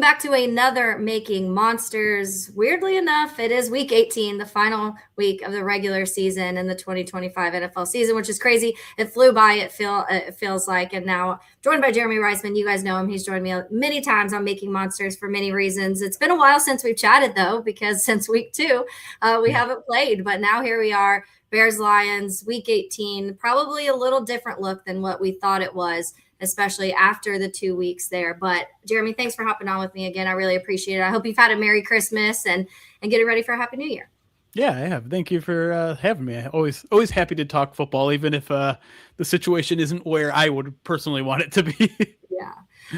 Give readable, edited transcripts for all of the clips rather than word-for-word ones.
back to another Making Monsters. Weirdly enough, it is week 18, the final week of the regular season in the 2025 NFL season, which is crazy. It flew by, it feels like. And now joined by Jeremy Reisman. You guys know him. He's joined me many times on Making Monsters for many reasons. It's been a while since we've chatted, though, because since week 2, we haven't played. But now here we are, Bears Lions, week 18, probably a little different look than what we thought it was, especially after the 2 weeks there. But Jeremy, thanks for hopping on with me again. I really appreciate it. I hope you've had a Merry Christmas and getting ready for a Happy New Year. Yeah, I have. Thank you for having me. Always happy to talk football, even if the situation isn't where I would personally want it to be. Yeah.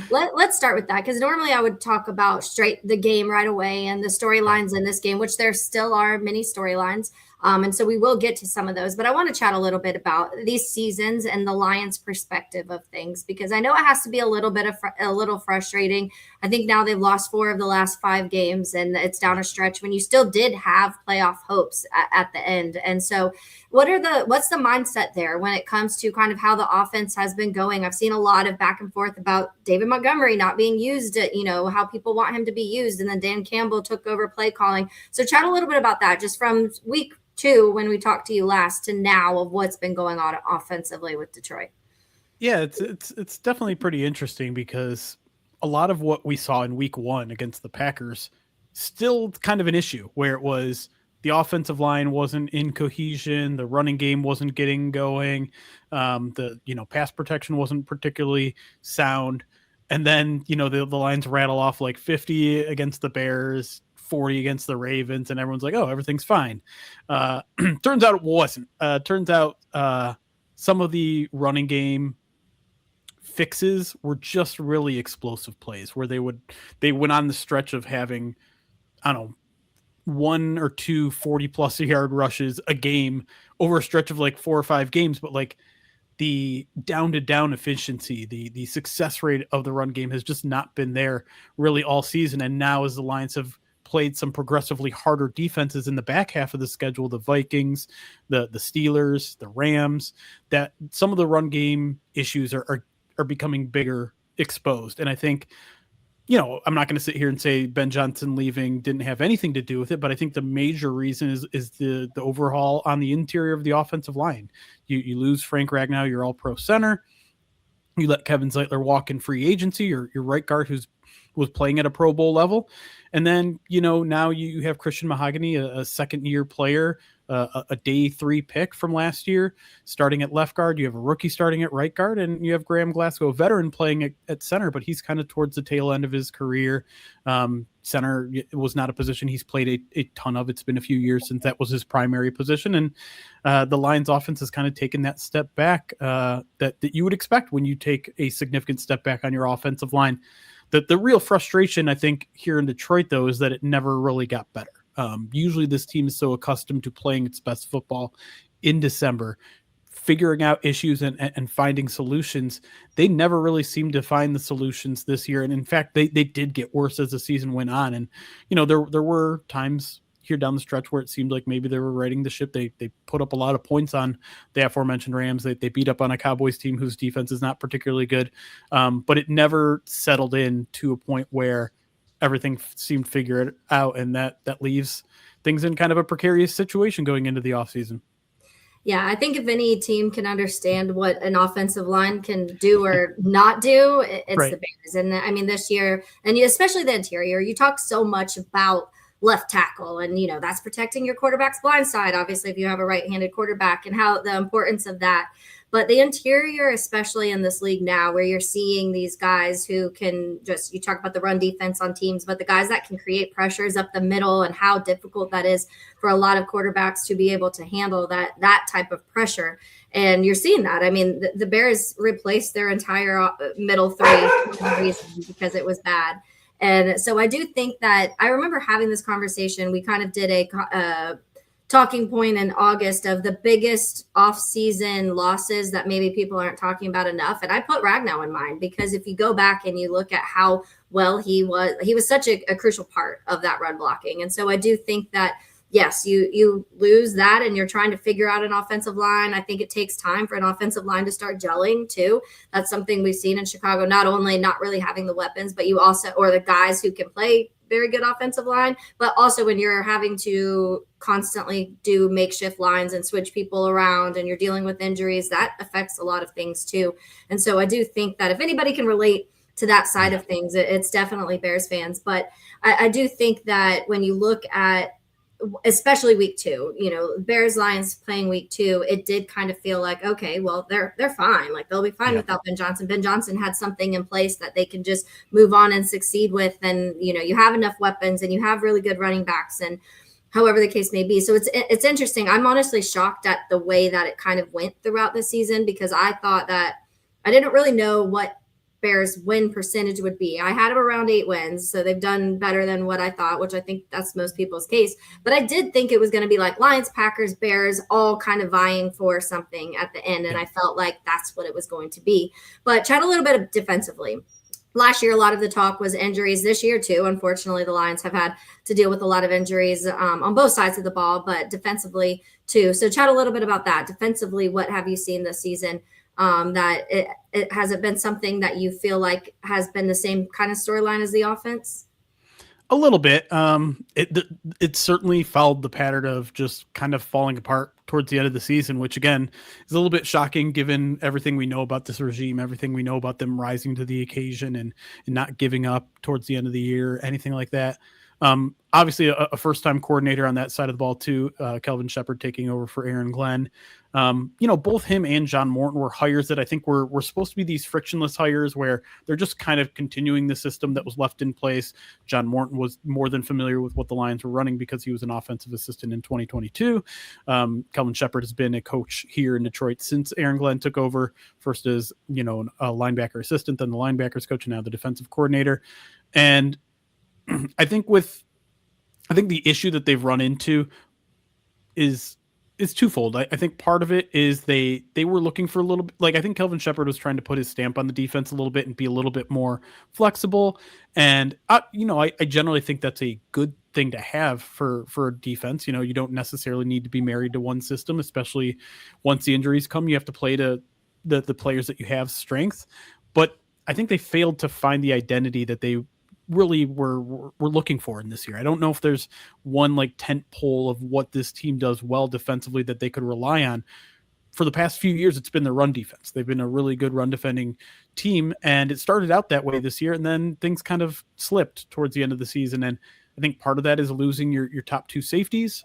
Let's start with that, because normally I would talk about straight the game right away and the storylines in this game, which there still are many storylines. And so we will get to some of those, but I want to chat a little bit about these seasons and the Lions' perspective of things, because I know it has to be a little frustrating. I think now they've lost 4 of the last 5 games, and it's down a stretch when you still did have playoff hopes at the end. And so what's the mindset there when it comes to kind of how the offense has been going? I've seen a lot of back and forth about David Montgomery not being used, how people want him to be used. And then Dan Campbell took over play calling. So chat a little bit about that, just from week 2 when we talked to you last to now, of what's been going on offensively with Detroit. Yeah, it's definitely pretty interesting, because a lot of what we saw in week 1 against the Packers still kind of an issue, where it was the offensive line wasn't in cohesion, the running game wasn't getting going, the pass protection wasn't particularly sound, and then the Lions rattle off like 50 against the Bears, 40 against the Ravens, and everyone's like, oh, everything's fine. Turns out it wasn't. Turns out some of the running game fixes were just really explosive plays, where they went on the stretch of having, I don't know, 1 or 2 40+ yard rushes a game over a stretch of like 4 or 5 games, but like the down efficiency, the success rate of the run game has just not been there really all season. And now, as the Lions have played some progressively harder defenses in the back half of the schedule, the Vikings, the Steelers, the Rams, that some of the run game issues are becoming bigger, exposed. And I think, I'm not going to sit here and say Ben Johnson leaving didn't have anything to do with it, but I think the major reason is the overhaul on the interior of the offensive line. You lose Frank Ragnow, your all-pro center. You let Kevin Zeitler walk in free agency, your right guard was playing at a Pro Bowl level. And then, now you have Christian Mahogany, a second-year player, a day 3 pick from last year, starting at left guard. You have a rookie starting at right guard, and you have Graham Glasgow, a veteran, playing at center, but he's kind of towards the tail end of his career. Center was not a position he's played a ton of. It's been a few years since that was his primary position, and the Lions offense has kind of taken that step back that you would expect when you take a significant step back on your offensive line. The real frustration, I think, here in Detroit, though, is that it never really got better. Usually this team is so accustomed to playing its best football in December, figuring out issues and finding solutions. They never really seemed to find the solutions this year. And in fact, they did get worse as the season went on. And, there were times here down the stretch where it seemed like maybe they were righting the ship. They put up a lot of points on the aforementioned Rams. They beat up on a Cowboys team whose defense is not particularly good. But it never settled in to a point where everything seemed figured out, and that leaves things in kind of a precarious situation going into the offseason. Yeah, I think if any team can understand what an offensive line can do or not do, it's right. The Bears. And I mean, this year, and especially the interior, you talk so much about left tackle, and that's protecting your quarterback's blind side, obviously, if you have a right-handed quarterback, and how the importance of that. But the interior, especially in this league now, where you're seeing these guys who can you talk about the run defense on teams, but the guys that can create pressures up the middle, and how difficult that is for a lot of quarterbacks to be able to handle that type of pressure. And you're seeing that. I mean, the Bears replaced their entire middle 3 because it was bad. And so I do think that I remember having this conversation. We kind of did a talking point in August of the biggest off-season losses that maybe people aren't talking about enough. And I put Ragnow in mind, because if you go back and you look at how well he was such a crucial part of that run blocking. And so I do think that yes, you lose that and you're trying to figure out an offensive line. I think it takes time for an offensive line to start gelling too. That's something we've seen in Chicago, not only not really having the weapons, but you also, or the guys who can play very good offensive line, but also when you're having to constantly do makeshift lines and switch people around and you're dealing with injuries, that affects a lot of things too. And so I do think that if anybody can relate to that side of things, it's definitely Bears fans. But I do think that when you look at especially week 2, Bears Lions playing week 2, it did kind of feel like, okay, well, they're fine. Like they'll be fine without Ben Johnson. Ben Johnson had something in place that they can just move on and succeed with. And, you have enough weapons and you have really good running backs and however the case may be. So it's interesting. I'm honestly shocked at the way that it kind of went throughout the season, because I thought that I didn't really know what Bears win percentage would be. I had them around 8 wins, so they've done better than what I thought, which I think that's most people's case. But I did think it was going to be like Lions, Packers, Bears, all kind of vying for something at the end, and I felt like that's what it was going to be. But chat a little bit of defensively. Last year, a lot of the talk was injuries. This year, too, unfortunately, the Lions have had to deal with a lot of injuries on both sides of the ball, but defensively, too. So chat a little bit about that. Defensively, what have you seen this season? That it hasn't been something that you feel like has been the same kind of storyline as the offense? A little bit. It certainly followed the pattern of just kind of falling apart towards the end of the season, which again is a little bit shocking given everything we know about this regime, everything we know about them rising to the occasion and not giving up towards the end of the year, anything like that. Obviously a first-time coordinator on that side of the ball too, Kelvin Shepard taking over for Aaron Glenn. Both him and John Morton were hires that I think were supposed to be these frictionless hires where they're just kind of continuing the system that was left in place. John Morton was more than familiar with what the Lions were running because he was an offensive assistant in 2022. Kelvin Shepard has been a coach here in Detroit since Aaron Glenn took over, first as, a linebacker assistant, then the linebackers coach, and now the defensive coordinator. And I think the issue that they've run into is twofold. I think part of it is they were looking for a little bit, like I think Kelvin Shepard was trying to put his stamp on the defense a little bit and be a little bit more flexible. And I generally think that's a good thing to have for a defense. You don't necessarily need to be married to one system, especially once the injuries come. You have to play to the players that you have strength. But I think they failed to find the identity that they really were looking for in this year. I don't know if there's one like tent pole of what this team does well defensively that they could rely on. For the past few years, it's been the run defense. They've been a really good run defending team, and it started out that way this year, and then things kind of slipped towards the end of the season. And I think part of that is losing your top 2 safeties.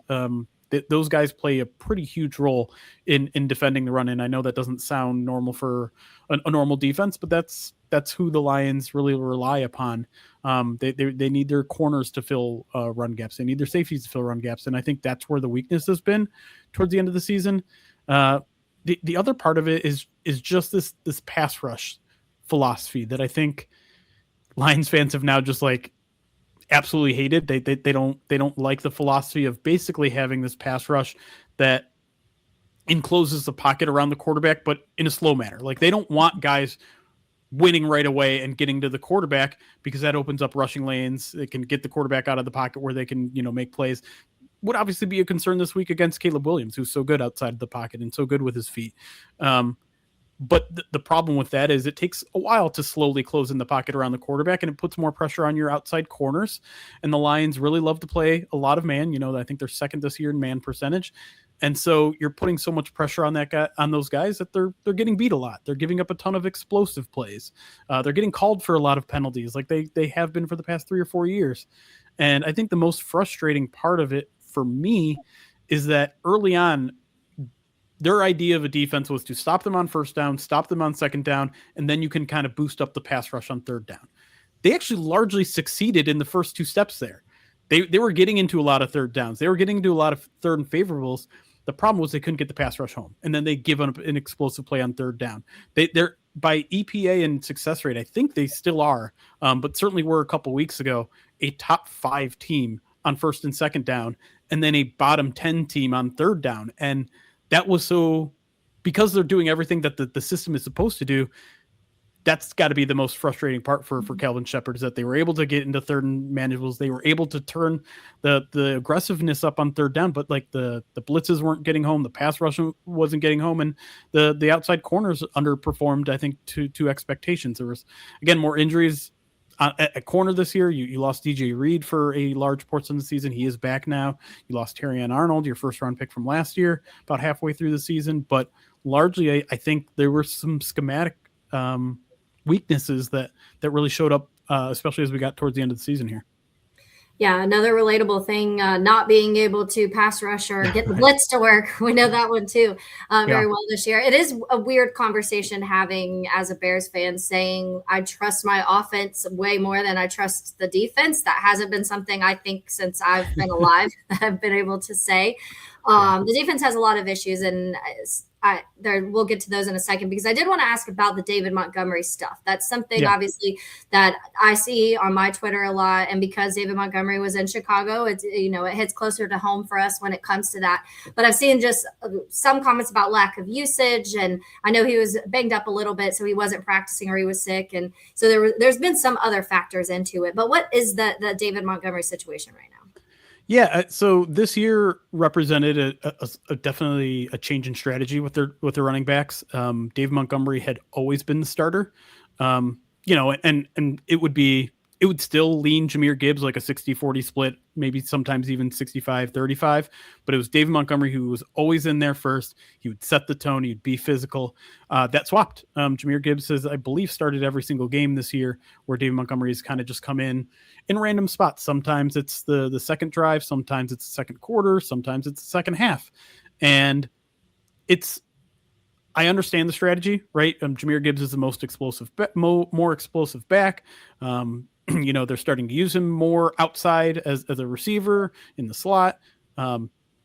Those guys play a pretty huge role in defending the run. And I know that doesn't sound normal for a normal defense, but that's who the Lions really rely upon. They need their corners to fill run gaps. They need their safeties to fill run gaps. And I think that's where the weakness has been towards the end of the season. The other part of it is just this pass rush philosophy that I think Lions fans have now just like absolutely hated. They don't like the philosophy of basically having this pass rush that encloses the pocket around the quarterback, but in a slow manner. Like they don't want guys winning right away and getting to the quarterback because that opens up rushing lanes. It can get the quarterback out of the pocket where they can, make plays. Would obviously be a concern this week against Caleb Williams, who's so good outside of the pocket and so good with his feet. But the problem with that is it takes a while to slowly close in the pocket around the quarterback, and it puts more pressure on your outside corners. And the Lions really love to play a lot of man. I think they're second this year in man percentage. And so you're putting so much pressure on those guys that they're getting beat a lot. They're giving up a ton of explosive plays. They're getting called for a lot of penalties like they have been for the past 3 or 4 years. And I think the most frustrating part of it for me is that early on, their idea of a defense was to stop them on first down, stop them on second down, and then you can kind of boost up the pass rush on third down. They actually largely succeeded in the first 2 steps there. They were getting into a lot of third downs. They were getting into a lot of third and favorables. The problem was they couldn't get the pass rush home, and then they give up an explosive play on third down. They're by EPA and success rate, I think they still are, but certainly were a couple weeks ago, a top 5 team on first and second down, and then a bottom 10 team on third down. And that was so because they're doing everything that the system is supposed to do. that's got to be the most frustrating part for Calvin Shepard, is that they were able to get into third and manageables. They were able to turn the aggressiveness up on third down, but like the blitzes weren't getting home, the pass rush wasn't getting home, and the outside corners underperformed, I think, to expectations. There was, again, more injuries at corner this year. You lost DJ Reed for a large portion of the season. He is back now. You lost Terrion Arnold, your first round pick from last year, about halfway through the season. But largely, I think there were some schematic weaknesses that really showed up, especially as we got towards the end of the season here. Yeah, another relatable thing, not being able to pass rush or get the blitz to work. We know that one too very well this year. It is a weird conversation having as a Bears fan, saying I trust my offense way more than I trust the defense. That hasn't been something I think since I've been alive that I've been able to say. The defense has a lot of issues, and we'll get to those in a second, because I did want to ask about the David Montgomery stuff. That's something obviously that I see on my Twitter a lot, and because David Montgomery was in Chicago, it's, you know, it hits closer to home for us when it comes to that. But I've seen just some comments about lack of usage, and I know he was banged up a little bit, so he wasn't practicing or he was sick, and so there's been some other factors into it. But what is the David Montgomery situation right now? Yeah, so this year represented a definitely a change in strategy with their running backs. Dave Montgomery had always been the starter, and it would still lean Jahmyr Gibbs like a 60-40 split, maybe sometimes even 65-35, but it was Dave Montgomery who was always in there first. He would set the tone. He'd be physical. That swapped. Jahmyr Gibbs has, I believe, started every single game this year, where Dave Montgomery has kind of just come in random spots. Sometimes it's the second drive, sometimes it's the second quarter, sometimes it's the second half. And I understand the strategy, right? Jahmyr Gibbs is the most explosive, more explosive back. They're starting to use him more outside as a receiver in the slot.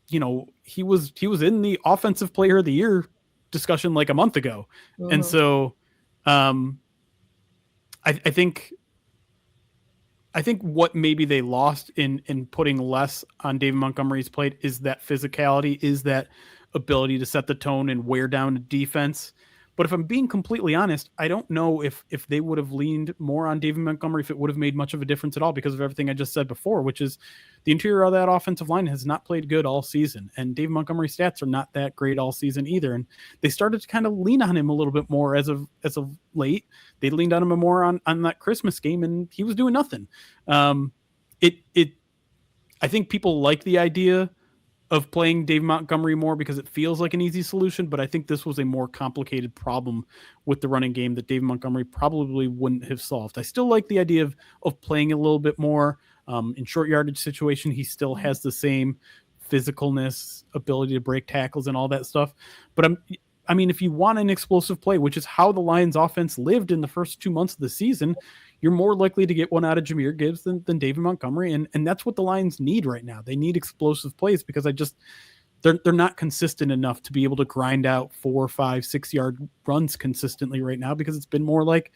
He was in the offensive player of the year discussion like a month ago. Mm-hmm. And so I think what maybe they lost in putting less on David Montgomery's plate is that physicality, is that ability to set the tone and wear down a defense. But if I'm being completely honest, I don't know if they would have leaned more on David Montgomery, if it would have made much of a difference at all, because of everything I just said before, which is the interior of that offensive line has not played good all season. And David Montgomery's stats are not that great all season either. And they started to kind of lean on him a little bit more as of late. They leaned on him more on that Christmas game, and he was doing nothing. I think people like the idea of playing Dave Montgomery more because it feels like an easy solution, but I think this was a more complicated problem with the running game that Dave Montgomery probably wouldn't have solved. I still like the idea of playing a little bit more in short yardage situation. He still has the same physicalness, ability to break tackles and all that stuff. But if you want an explosive play, which is how the Lions offense lived in the first 2 months of the season, you're more likely to get one out of Jahmyr Gibbs than David Montgomery. And that's what the Lions need right now. They need explosive plays, because they're not consistent enough to be able to grind out 4, 5, 6 yard runs consistently right now, because it's been more like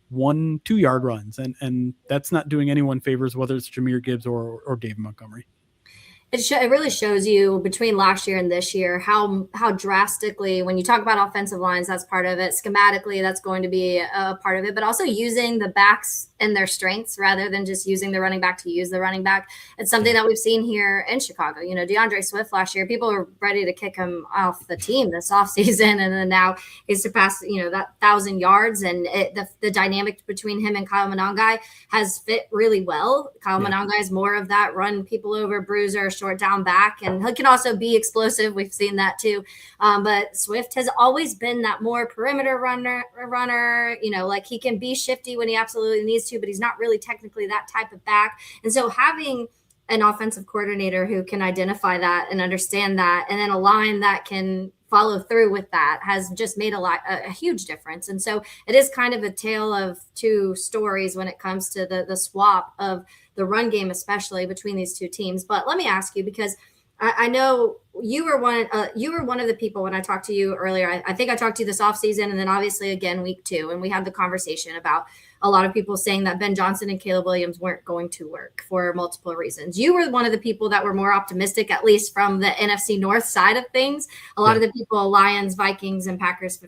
1, 2 yard runs. And that's not doing anyone favors, whether it's Jahmyr Gibbs or David Montgomery. It really shows you between last year and this year how drastically, when you talk about offensive lines, that's part of it. Schematically, that's going to be a part of it, but also using the backs and their strengths rather than just using the running back to use the running back. It's something that we've seen here in Chicago. DeAndre Swift last year, people were ready to kick him off the team this offseason, and then now he's surpassed that 1,000 yards, and the dynamic between him and Kyle Monangai has fit really well. Kyle Monangai is more of that run people over, bruiser, short down back, and he can also be explosive. We've seen that too. But Swift has always been that more perimeter runner, like he can be shifty when he absolutely needs to, but he's not really technically that type of back. And so having an offensive coordinator who can identify that and understand that, and then a line that can follow through with that, has just made a huge difference. And so it is kind of a tale of two stories when it comes to the swap of the run game, especially between these two teams. But let me ask you, because I know you were one of the people when I talked to you earlier. I think I talked to you this offseason, and then obviously again week 2, and we had the conversation about a lot of people saying that Ben Johnson and Caleb Williams weren't going to work for multiple reasons. You were one of the people that were more optimistic, at least from the NFC North side of things. A lot of the people, Lions, Vikings, and Packers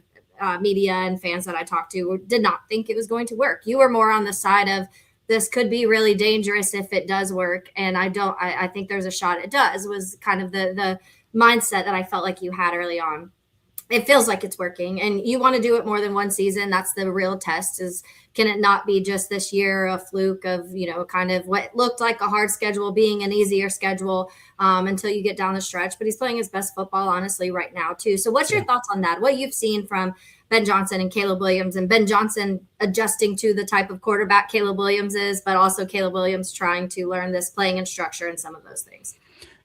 media and fans that I talked to did not think it was going to work. You were more on the side of this could be really dangerous if it does work. And I think there's a shot it does, was kind of the mindset that I felt like you had early on. It feels like it's working, and you want to do it more than one season. That's the real test, is can it not be just this year a fluke of, kind of what looked like a hard schedule being an easier schedule until you get down the stretch. But he's playing his best football, honestly, right now too. So what's your thoughts on that? What you've seen from Ben Johnson and Caleb Williams, and Ben Johnson adjusting to the type of quarterback Caleb Williams is, but also Caleb Williams trying to learn this playing and structure and some of those things?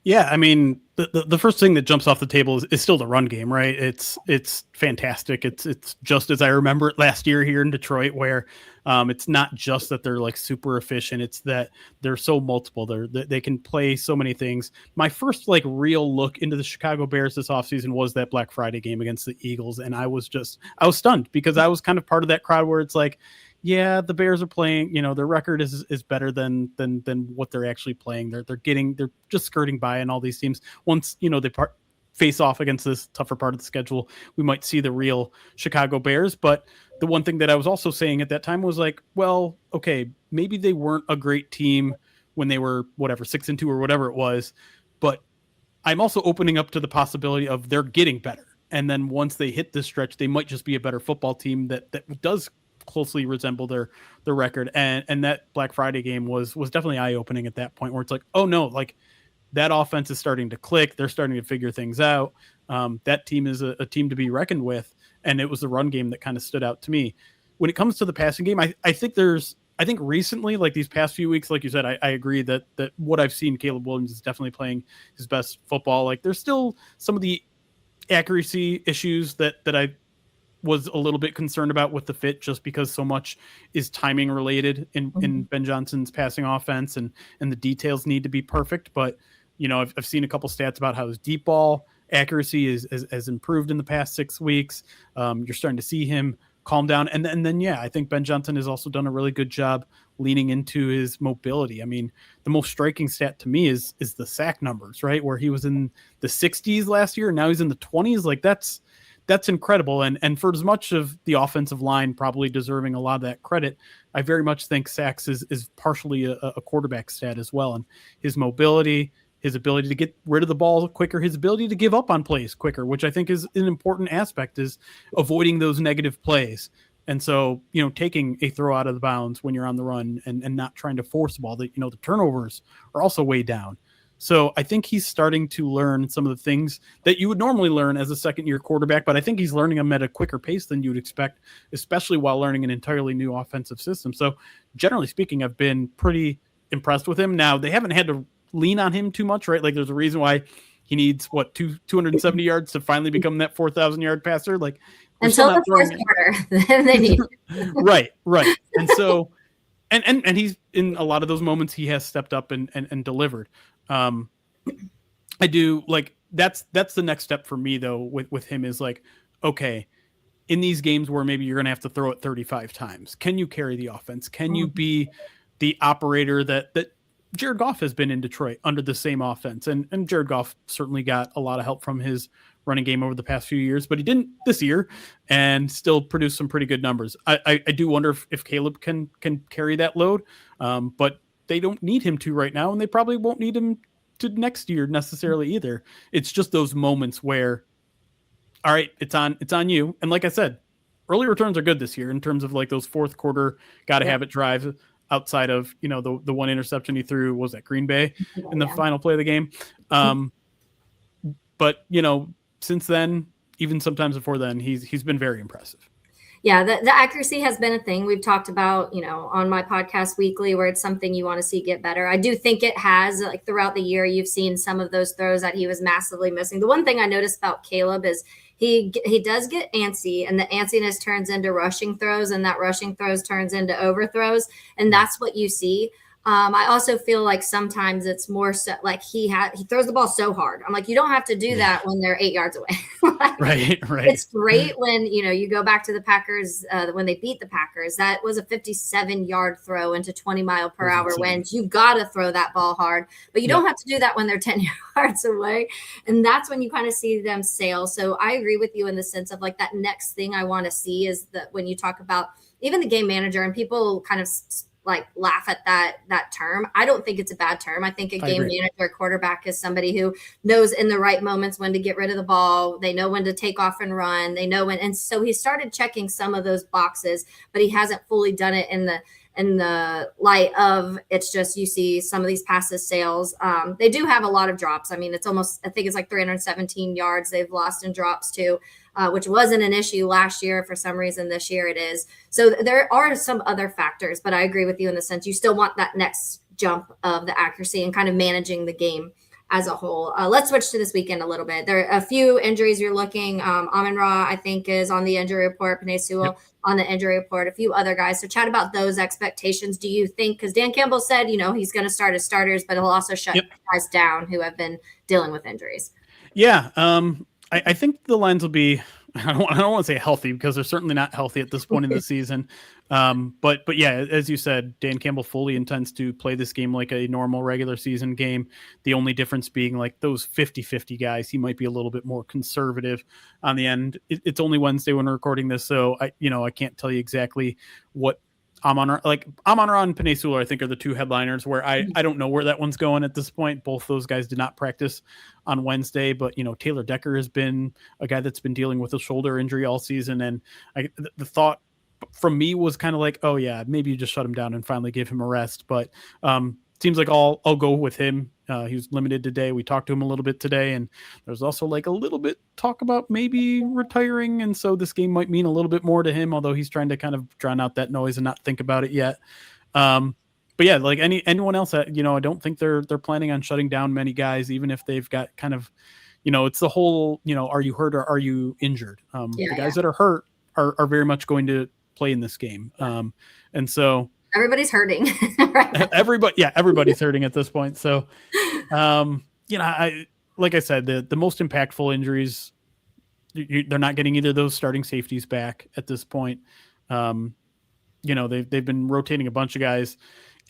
Yeah, I mean, the first thing that jumps off the table is still the run game, right? It's fantastic. It's just as I remember it last year here in Detroit, where it's not just that they're like super efficient. It's that they're so multiple. They can play so many things. My first like real look into the Chicago Bears this offseason was that Black Friday game against the Eagles, and I was stunned because I was kind of part of that crowd where it's like, yeah, the Bears are playing, their record is better than what they're actually playing. They're just skirting by in all these teams. Once, they face off against this tougher part of the schedule, we might see the real Chicago Bears. But the one thing that I was also saying at that time was like, well, okay, maybe they weren't a great team when they were 6-2 or whatever it was, but I'm also opening up to the possibility of they're getting better. And then once they hit this stretch, they might just be a better football team that does closely resemble their record. And that Black Friday game was definitely eye-opening at that point, where it's like, oh no, like that offense is starting to click. They're starting to figure things out. That team is a team to be reckoned with. And it was the run game that kind of stood out to me. When it comes to the passing game, I think recently, like these past few weeks, like you said, I agree that what I've seen, Caleb Williams is definitely playing his best football. Like there's still some of the accuracy issues that I was a little bit concerned about with the fit, just because so much is timing related in Ben Johnson's passing offense, and the details need to be perfect. But, I've seen a couple stats about how his deep ball accuracy has improved in the past 6 weeks. You're starting to see him calm down. And then, I think Ben Johnson has also done a really good job leaning into his mobility. I mean, the most striking stat to me is the sack numbers, right? Where he was in the 60s last year, and now he's in the 20s. Like that's incredible. And for as much of the offensive line probably deserving a lot of that credit, I very much think sacks is partially a quarterback stat as well. And his mobility, his ability to get rid of the ball quicker, his ability to give up on plays quicker, which I think is an important aspect, is avoiding those negative plays. And so, taking a throw out of the bounds when you're on the run and not trying to force the ball, the turnovers are also way down. So I think he's starting to learn some of the things that you would normally learn as a second-year quarterback, but I think he's learning them at a quicker pace than you would expect, especially while learning an entirely new offensive system. So generally speaking, I've been pretty impressed with him. Now, they haven't had to lean on him too much, right? Like there's a reason why he needs, 270 yards to finally become that 4,000-yard passer. Like until the fourth quarter, then they need Right. And so, and he's in a lot of those moments, he has stepped up and delivered. I do like that's the next step for me though with him, is like, okay, in these games where maybe you're going to have to throw it 35 times, can you carry the offense? Can you be the operator that Jared Goff has been in Detroit under the same offense? And Jared Goff certainly got a lot of help from his running game over the past few years, but he didn't this year, and still produced some pretty good numbers. I do wonder if Caleb can carry that load, but they don't need him to right now, and they probably won't need him to next year necessarily either. It's just those moments where, all right, it's on you. And like I said, early returns are good this year in terms of like those fourth quarter gotta have it drives, outside of the one interception he threw was at Green Bay in the final play of the game. But since then, even sometimes before then, he's been very impressive. Yeah, the accuracy has been a thing we've talked about, on my podcast weekly, where it's something you want to see get better. I do think it has, like throughout the year, you've seen some of those throws that he was massively missing. The one thing I noticed about Caleb is he does get antsy, and the antsiness turns into rushing throws, and that rushing throws turns into overthrows. And that's what you see. I also feel like sometimes it's more so like he throws the ball so hard. I'm like, you don't have to do that when they're 8 yards away. Right. It's great when, you go back to the Packers, when they beat the Packers, that was a 57-yard throw into 20-mile-per-hour winds. You got to throw that ball hard, but you don't have to do that when they're 10 yards away. And that's when you kind of see them sail. So I agree with you in the sense of like that next thing I want to see is that when you talk about even the game manager, and people kind of like laugh at that term. I don't think it's a bad term. I think a game manager quarterback is somebody who knows in the right moments when to get rid of the ball. They know when to take off and run. They know when, and so he started checking some of those boxes, but he hasn't fully done it in the light of it's just you see some of these passes sails. They do have a lot of drops. I mean, it's almost, I think it's like 317 yards they've lost in drops too. Which wasn't an issue last year. For some reason, this year it is. So there are some other factors, but I agree with you in the sense you still want that next jump of the accuracy and kind of managing the game as a whole. Let's switch to this weekend a little bit. There are a few injuries you're looking. Amon-Ra, I think, is on the injury report. Penei Sewell on the injury report. A few other guys. So chat about those expectations. Do you think, because Dan Campbell said, he's going to start his starters, but he'll also shut guys down who have been dealing with injuries. Yeah. I think the lines will be, I don't want to say healthy because they're certainly not healthy at this point in the season. But yeah, as you said, Dan Campbell fully intends to play this game like a normal regular season game. The only difference being like those 50-50 guys, he might be a little bit more conservative on the end. It's only Wednesday when we're recording this. So I can't tell you exactly what Amon-Ra and Penei Sewell, I think, are the two headliners where I don't know where that one's going at this point. Both those guys did not practice on Wednesday, but Taylor Decker has been a guy that's been dealing with a shoulder injury all season. And the thought from me was kind of like, oh yeah, maybe you just shut him down and finally give him a rest. But seems like I'll go with him. He was limited today. We talked to him a little bit today, and there's also like a little bit talk about maybe retiring. And so this game might mean a little bit more to him, although he's trying to kind of drown out that noise and not think about it yet. But yeah, like anyone else, I don't think they're planning on shutting down many guys, even if they've got kind of, it's the whole, are you hurt or are you injured? The guys that are hurt are very much going to play in this game. And so everybody's hurting. Right? Everybody's hurting at this point. So, like I said, the most impactful injuries, they're not getting either of those starting safeties back at this point. They've been rotating a bunch of guys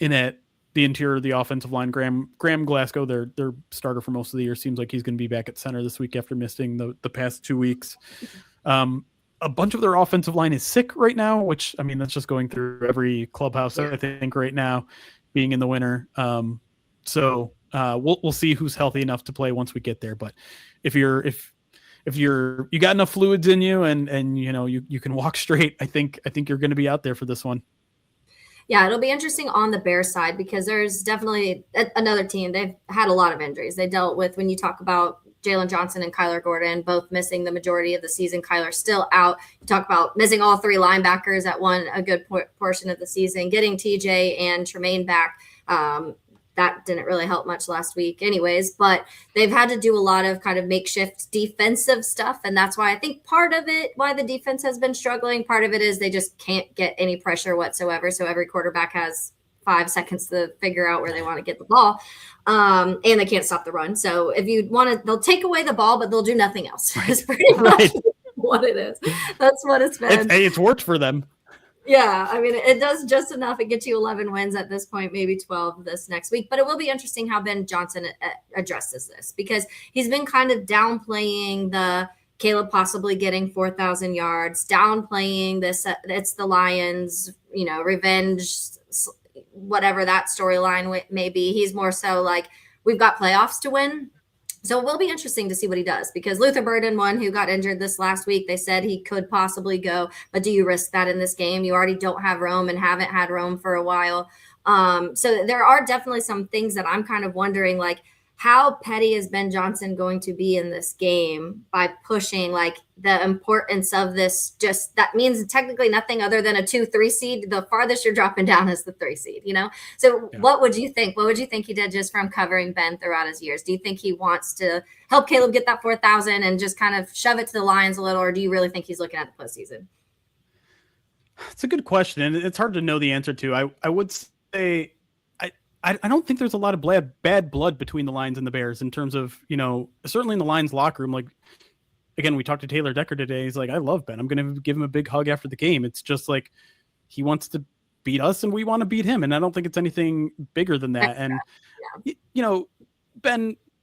in at the interior of the offensive line. Graham Glasgow, their starter for most of the year, seems like he's going to be back at center this week after missing the past 2 weeks. A bunch of their offensive line is sick right now, which, I mean, that's just going through every clubhouse, I think, right now, being in the winter. So we'll see who's healthy enough to play once we get there. But if you got enough fluids in you and you can walk straight, I think you're going to be out there for this one. Yeah, it'll be interesting on the Bears side because there's definitely another team. They've had a lot of injuries. They dealt with, when you talk about Jalen Johnson and Kyler Gordon, both missing the majority of the season. Kyler still out. You talk about missing all three linebackers at a good portion of the season, getting TJ and Tremaine back. That didn't really help much last week anyways, but they've had to do a lot of kind of makeshift defensive stuff. And that's why I think part of it, why the defense has been struggling, part of it is they just can't get any pressure whatsoever. So every quarterback has 5 seconds to figure out where they want to get the ball. And they can't stop the run. So if you want to, they'll take away the ball, but they'll do nothing else. Right. It's pretty much what it is. That's what it's been. It's worked for them. Yeah, I mean, it does just enough. It gets you 11 wins at this point, maybe 12 this next week. But it will be interesting how Ben Johnson addresses this because he's been kind of downplaying the Caleb possibly getting 4,000 yards, downplaying this. It's the Lions, revenge, whatever that storyline may be. He's more so like, we've got playoffs to win. So it will be interesting to see what he does because Luther Burden, one who got injured this last week, they said he could possibly go, but do you risk that in this game? You already don't have Rome and haven't had Rome for a while. So there are definitely some things that I'm kind of wondering, like, how petty is Ben Johnson going to be in this game by pushing like the importance of this? Just that means technically nothing other than a 2-3 seed. The farthest you're dropping down is the 3 seed, So yeah. What would you think? What would you think he did just from covering Ben throughout his years? Do you think he wants to help Caleb get that 4,000 and just kind of shove it to the Lions a little, or do you really think he's looking at the postseason? It's a good question, and it's hard to know the answer to. I would say I don't think there's a lot of bad blood between the Lions and the Bears in terms of, certainly in the Lions locker room. Like again, we talked to Taylor Decker today. He's like, I love Ben. I'm going to give him a big hug after the game. It's just like he wants to beat us and we want to beat him. And I don't think it's anything bigger than that. And,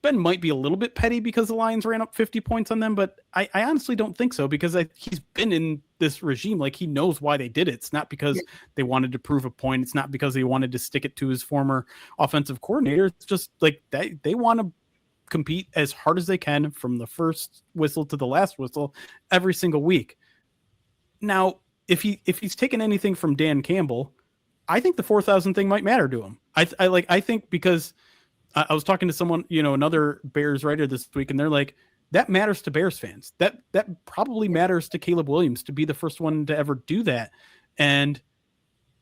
Ben might be a little bit petty because the Lions ran up 50 points on them, but I honestly don't think so, because he's been in this regime. Like, he knows why they did it. It's not because they wanted to prove a point. It's not because they wanted to stick it to his former offensive coordinator. It's just like they want to compete as hard as they can from the first whistle to the last whistle every single week. Now, if he's taken anything from Dan Campbell, I think the 4,000 thing might matter to him. I think because I was talking to someone, another Bears writer this week, and they're like, that matters to Bears fans. That probably matters to Caleb Williams to be the first one to ever do that. And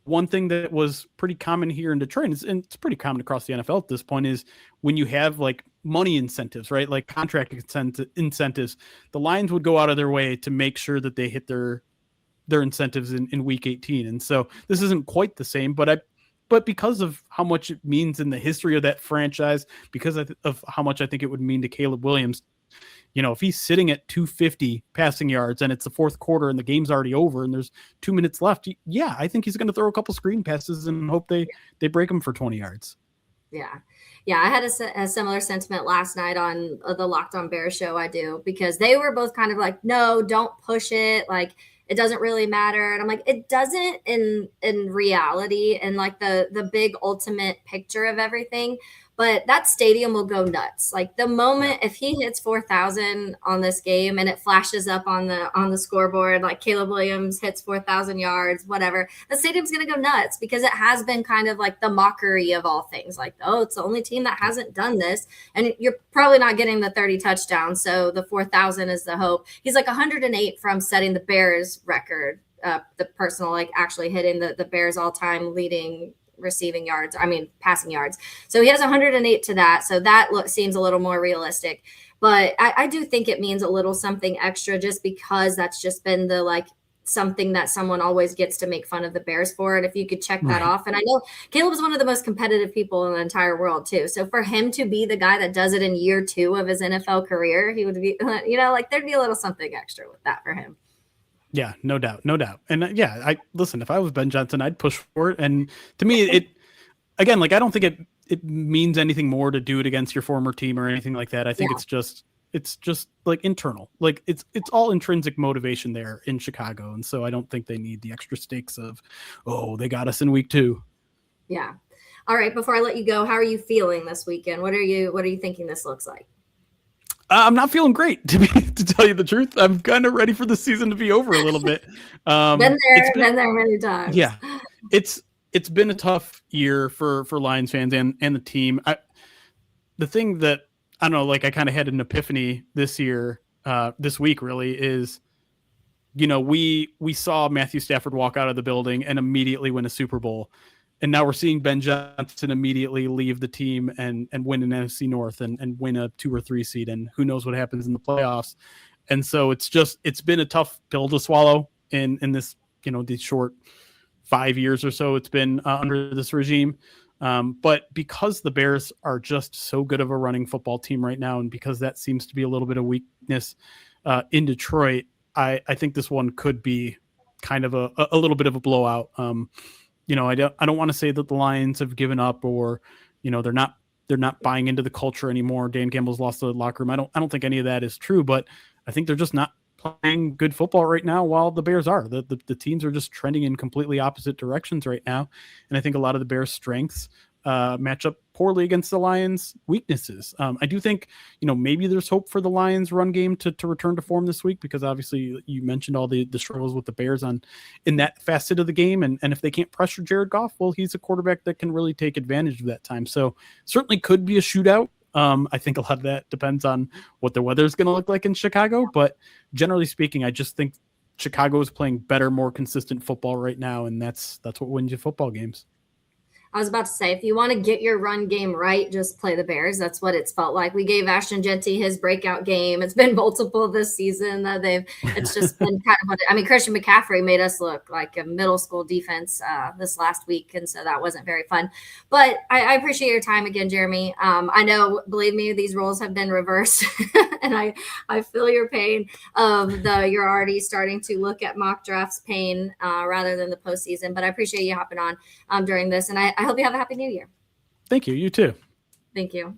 one thing that was pretty common here in Detroit, and it's pretty common across the NFL at this point, is when you have like money incentives, right? Like contract incentives, the Lions would go out of their way to make sure that they hit their incentives in week 18. And so this isn't quite the same, but because of how much it means in the history of that franchise, because of how much I think it would mean to Caleb Williams, if he's sitting at 250 passing yards and it's the fourth quarter and the game's already over and there's 2 minutes left, I think he's going to throw a couple screen passes and hope they break him for 20 yards. Yeah. I had a similar sentiment last night on the Locked On Bears show. I do, because they were both kind of like, no, don't push it. Like, it doesn't really matter. And I'm like, it doesn't in reality, and like the big ultimate picture of everything. But that stadium will go nuts. Like, the moment if he hits 4,000 on this game and it flashes up on the scoreboard, like Caleb Williams hits 4,000 yards, whatever, the stadium's going to go nuts, because it has been kind of like the mockery of all things. Like, oh, it's the only team that hasn't done this. And you're probably not getting the 30 touchdowns. So the 4,000 is the hope. He's like 108 from setting the Bears record, the personal, like actually hitting the Bears all-time leading passing yards. So he has 108 to that. So that seems a little more realistic. But I do think it means a little something extra, just because that's just been the like something that someone always gets to make fun of the Bears for. And if you could check that off, and I know Caleb is one of the most competitive people in the entire world too. So for him to be the guy that does it in year 2 of his NFL career, he would be, like there'd be a little something extra with that for him. Yeah, no doubt. And I listen, if I was Ben Johnson, I'd push for it. And to me, it again, like, I don't think it means anything more to do it against your former team or anything like that. I think it's just like internal, like it's all intrinsic motivation there in Chicago. And so I don't think they need the extra stakes of, oh, they got us in week 2. Yeah. All right. Before I let you go, how are you feeling this weekend? What are you thinking this looks like? I'm not feeling great, to tell you the truth. I'm kind of ready for the season to be over a little bit. Been there many times. Yeah, it's been a tough year for Lions fans and the team. The thing that I don't know, like, I kind of had an epiphany this week really is, we saw Matthew Stafford walk out of the building and immediately win a Super Bowl. And now we're seeing Ben Johnson immediately leave the team and win an NFC North and win a 2 or 3 seed. And who knows what happens in the playoffs. And so it's been a tough pill to swallow in this, these short 5 years or so it's been under this regime. But because the Bears are just so good of a running football team right now, and because that seems to be a little bit of weakness in Detroit, I think this one could be kind of a little bit of a blowout. I don't want to say that the Lions have given up, or, they're not buying into the culture anymore. Dan Campbell's lost the locker room. I don't think any of that is true, but I think they're just not playing good football right now, while the Bears are. The teams are just trending in completely opposite directions right now. And I think a lot of the Bears' strengths match up poorly against the Lions' weaknesses. I do think, maybe there's hope for the Lions' run game to return to form this week, because obviously you mentioned all the struggles with the Bears in that facet of the game. And if they can't pressure Jared Goff, well, he's a quarterback that can really take advantage of that time. So certainly could be a shootout. I think a lot of that depends on what the weather is going to look like in Chicago. But generally speaking, I just think Chicago is playing better, more consistent football right now. And that's what wins you football games. I was about to say, if you want to get your run game right, just play the Bears. That's what it's felt like. We gave Ashton Jeanty his breakout game. It's been multiple this season that it's just been kind of, I mean, Christian McCaffrey made us look like a middle school defense this last week. And so that wasn't very fun. But I appreciate your time again, Jeremy. I know, believe me, these roles have been reversed. And I feel your pain of you're already starting to look at mock drafts pain rather than the postseason. But I appreciate you hopping on during this. And I hope you have a happy new year. Thank you. You too. Thank you.